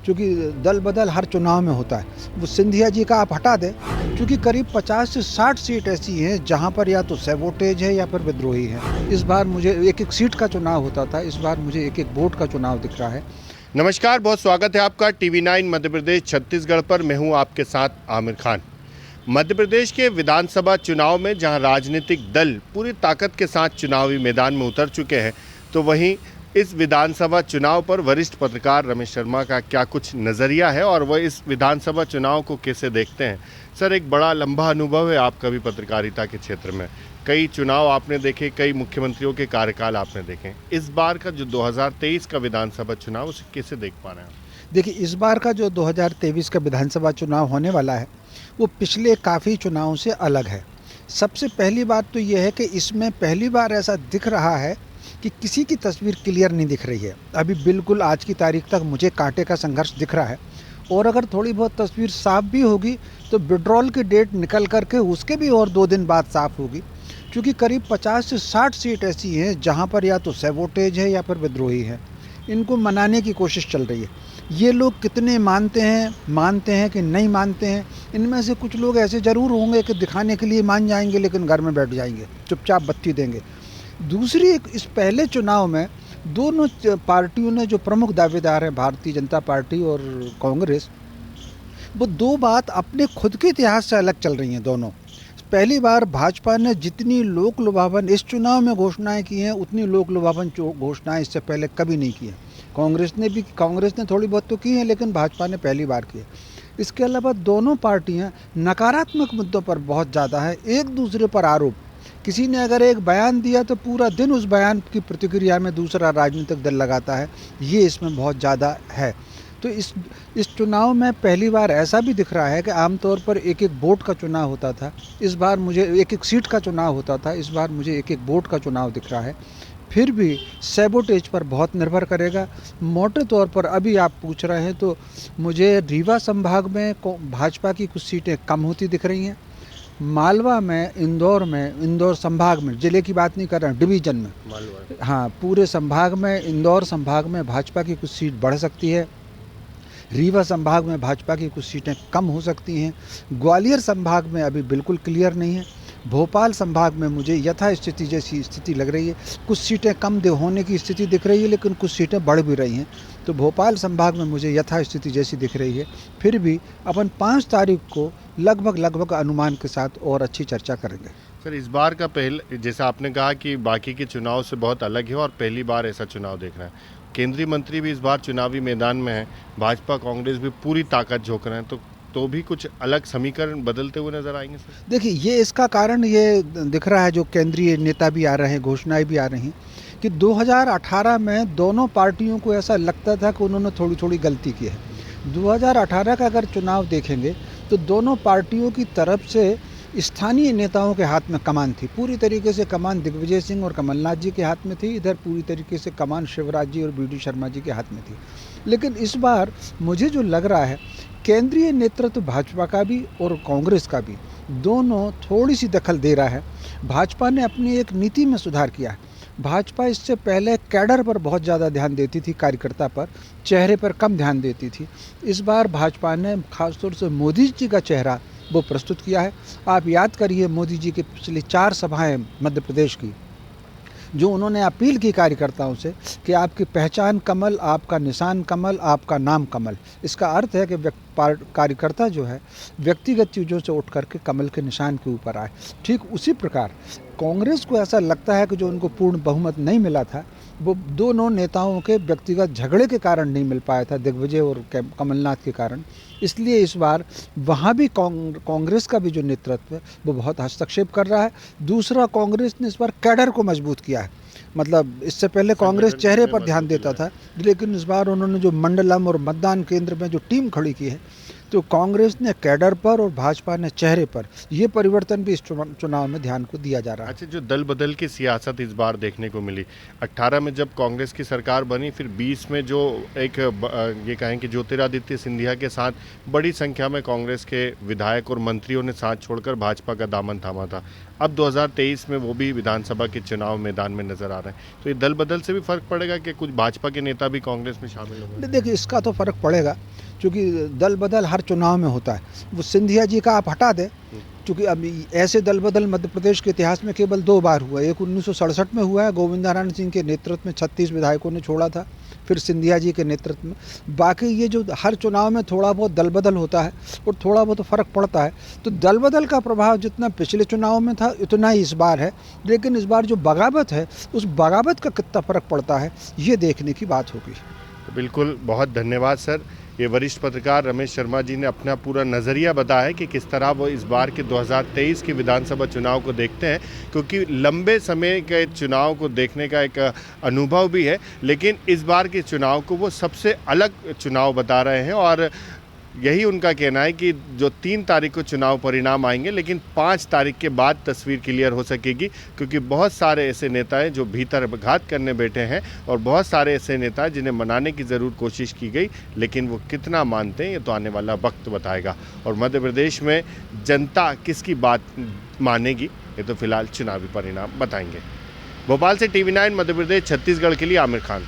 क्योंकि दल बदल हर चुनाव में होता है। वो सिंधिया जी का आप हटा दें, क्योंकि करीब 50 से 60 सीट ऐसी हैं जहां पर या तो सैबोटेज है या फिर विद्रोही है। इस बार मुझे एक एक सीट का चुनाव होता था, इस बार मुझे एक एक वोट का चुनाव दिख रहा है। नमस्कार, बहुत स्वागत है आपका TV9 मध्य प्रदेश छत्तीसगढ़ पर। मैं हूं आपके साथ आमिर खान। मध्य प्रदेश के विधानसभा चुनाव में जहां राजनीतिक दल पूरी ताकत के साथ चुनावी मैदान में उतर चुके हैं, तो वहीं इस विधानसभा चुनाव पर वरिष्ठ पत्रकार रमेश शर्मा का क्या कुछ नज़रिया है और वह इस विधानसभा चुनाव को कैसे देखते हैं। सर, एक बड़ा लंबा अनुभव है आपका भी पत्रकारिता के क्षेत्र में। कई चुनाव आपने देखे, कई मुख्यमंत्रियों के कार्यकाल आपने देखे। इस बार का जो 2023 का विधानसभा चुनाव, उसे कैसे देख पा रहे हैं? देखिए, इस बार का जो 2023 का विधानसभा चुनाव होने वाला है वो पिछले काफ़ी चुनावों से अलग है। सबसे पहली बात तो ये है कि इसमें पहली बार ऐसा दिख रहा है कि किसी की तस्वीर क्लियर नहीं दिख रही है। अभी बिल्कुल आज की तारीख तक मुझे कांटे का संघर्ष दिख रहा है, और अगर थोड़ी बहुत तस्वीर साफ भी होगी तो विड्रॉल की डेट निकल करके उसके भी और 2 दिन बाद साफ होगी, क्योंकि करीब 50 से 60 सीट ऐसी हैं जहां पर या तो सैबोटेज है या फिर विद्रोही है। इनको मनाने की कोशिश चल रही है। ये लोग कितने मानते हैं कि नहीं मानते हैं। इनमें से कुछ लोग ऐसे ज़रूर होंगे कि दिखाने के लिए मान जाएंगे, लेकिन घर में बैठ जाएंगे, चुपचाप बत्ती देंगे। दूसरी एक, इस पहले चुनाव में दोनों पार्टियों ने, जो प्रमुख दावेदार हैं भारतीय जनता पार्टी और कांग्रेस, वो दो बात अपने खुद के इतिहास से अलग चल रही हैं दोनों। पहली बार भाजपा ने जितनी लोक लुभावन इस चुनाव में घोषणाएं की हैं, उतनी लोक लुभावन घोषणाएं इससे पहले कभी नहीं की हैं। कांग्रेस ने थोड़ी बहुत तो की हैं, लेकिन भाजपा ने पहली बार की है। इसके अलावा दोनों पार्टियां नकारात्मक मुद्दों पर बहुत ज़्यादा है, एक दूसरे पर आरोप। किसी ने अगर एक बयान दिया तो पूरा दिन उस बयान की प्रतिक्रिया में दूसरा राजनीतिक दल लगाता है, ये इसमें बहुत ज़्यादा है। तो इस चुनाव में पहली बार ऐसा भी दिख रहा है कि आमतौर पर एक एक वोट का चुनाव होता था, इस बार मुझे एक एक सीट का चुनाव होता था, इस बार मुझे एक एक वोट का चुनाव दिख रहा है। फिर भी सैबोटेज पर बहुत निर्भर करेगा। मोटे तौर पर अभी आप पूछ रहे हैं तो मुझे रीवा संभाग में भाजपा की कुछ सीटें कम होती दिख रही हैं। मालवा में, इंदौर संभाग में, जिले की बात नहीं कर रहे हैं, डिवीजन में, हाँ, पूरे संभाग में, इंदौर संभाग में भाजपा की कुछ सीट बढ़ सकती है। रीवा संभाग में भाजपा की कुछ सीटें कम हो सकती हैं। ग्वालियर संभाग में अभी बिल्कुल क्लियर नहीं है। भोपाल संभाग में मुझे यथास्थिति जैसी स्थिति लग रही है। कुछ सीटें कम होने की स्थिति दिख रही है, लेकिन कुछ सीटें बढ़ भी रही हैं। तो भोपाल संभाग में मुझे यथास्थिति जैसी दिख रही है। फिर भी अपन 5 तारीख को लगभग अनुमान के साथ और अच्छी चर्चा करेंगे। सर, इस बार का जैसा आपने कहा कि बाकी के चुनाव से बहुत अलग है और पहली बार ऐसा चुनाव देख रहे हैं। केंद्रीय मंत्री भी इस बार चुनावी मैदान में है, भाजपा कांग्रेस भी पूरी ताकत झोंक रहे हैं, तो भी कुछ अलग समीकरण बदलते हुए नजर आएंगे सर? देखिए, ये इसका कारण ये दिख रहा है, जो केंद्रीय नेता भी आ रहे हैं, घोषणाएं भी आ रही हैं, कि 2018 में दोनों पार्टियों को ऐसा लगता था कि उन्होंने थोड़ी थोड़ी गलती की है। 2018 का अगर चुनाव देखेंगे तो दोनों पार्टियों की तरफ से स्थानीय नेताओं के हाथ में कमान थी। पूरी तरीके से कमान दिग्विजय सिंह और कमलनाथ जी के हाथ में थी, इधर पूरी तरीके से कमान शिवराज जी और BD शर्मा जी के हाथ में थी। लेकिन इस बार मुझे जो लग रहा है, केंद्रीय नेतृत्व भाजपा का भी और कांग्रेस का भी, दोनों थोड़ी सी दखल दे रहा है। भाजपा ने अपनी एक नीति में सुधार किया है। भाजपा इससे पहले कैडर पर बहुत ज़्यादा ध्यान देती थी, कार्यकर्ता पर, चेहरे पर कम ध्यान देती थी। इस बार भाजपा ने खासतौर से मोदी जी का चेहरा वो प्रस्तुत किया है। आप याद करिए, मोदी जी की पिछली 4 सभाएं मध्य प्रदेश की, जो उन्होंने अपील की कार्यकर्ताओं से कि आपकी पहचान कमल, आपका निशान कमल, आपका नाम कमल। इसका अर्थ है कि कार्यकर्ता जो है व्यक्तिगत चीज़ों से उठ करके कमल के निशान के ऊपर आए। ठीक उसी प्रकार कांग्रेस को ऐसा लगता है कि जो उनको पूर्ण बहुमत नहीं मिला था, वो दोनों नेताओं के व्यक्तिगत झगड़े के कारण नहीं मिल पाया था, दिग्विजय और कमलनाथ के कारण। इसलिए इस बार वहाँ भी कांग्रेस का भी जो नेतृत्व है वो बहुत हस्तक्षेप कर रहा है। दूसरा, कांग्रेस ने इस बार कैडर को मजबूत किया है। मतलब इससे पहले कांग्रेस चेहरे पर ध्यान देता था, लेकिन इस बार उन्होंने जो मंडलम और मतदान केंद्र में जो टीम खड़ी की है, तो कांग्रेस ने कैडर पर और भाजपा ने चेहरे पर, ये परिवर्तन भी इस चुनाव में ध्यान को दिया जा रहा है। अच्छा, जो दल बदल की सियासत इस बार देखने को मिली, 18 में जब कांग्रेस की सरकार बनी, फिर 20 में जो एक ये कहें कि ज्योतिरादित्य सिंधिया के साथ बड़ी संख्या में कांग्रेस के विधायक और मंत्रियों ने साथ छोड़कर भाजपा का दामन थामा था। अब 2023 में वो भी विधानसभा के चुनाव मैदान में नजर आ रहे हैं। तो ये दल बदल से भी फर्क पड़ेगा कि कुछ भाजपा के नेता भी कांग्रेस में शामिल होंगे? देखिए, इसका तो फर्क पड़ेगा। क्योंकि दल बदल हर चुनाव में होता है। वो सिंधिया जी का आप हटा दें, क्योंकि अब ऐसे दल बदल मध्य प्रदेश के इतिहास में केवल 2 बार हुआ है। एक 1967 में हुआ है, गोविंदानंद सिंह के नेतृत्व में 36 विधायकों ने छोड़ा था, फिर सिंधिया जी के नेतृत्व में। बाकी ये जो हर चुनाव में थोड़ा बहुत दल बदल होता है और थोड़ा बहुत फ़र्क पड़ता है, तो दल बदल का प्रभाव जितना पिछले चुनाव में था उतना ही इस बार है। लेकिन इस बार जो बगावत है, उस बगावत का कितना फ़र्क पड़ता है, ये देखने की बात होगी। बिल्कुल, बहुत धन्यवाद सर। ये वरिष्ठ पत्रकार रमेश शर्मा जी ने अपना पूरा नज़रिया बताया है कि किस तरह वो इस बार के 2023 के विधानसभा चुनाव को देखते हैं, क्योंकि लंबे समय के चुनाव को देखने का एक अनुभव भी है, लेकिन इस बार के चुनाव को वो सबसे अलग चुनाव बता रहे हैं। और यही उनका कहना है कि जो 3 तारीख को चुनाव परिणाम आएंगे, लेकिन 5 तारीख के बाद तस्वीर क्लियर हो सकेगी, क्योंकि बहुत सारे ऐसे नेता हैं जो भीतर घात करने बैठे हैं और बहुत सारे ऐसे नेता हैं जिन्हें मनाने की ज़रूर कोशिश की गई, लेकिन वो कितना मानते हैं ये तो आने वाला वक्त बताएगा। और मध्य प्रदेश में जनता किसकी बात मानेगी ये तो फिलहाल चुनावी परिणाम बताएंगे। भोपाल से TV9 मध्य प्रदेश छत्तीसगढ़ के लिए आमिर खान।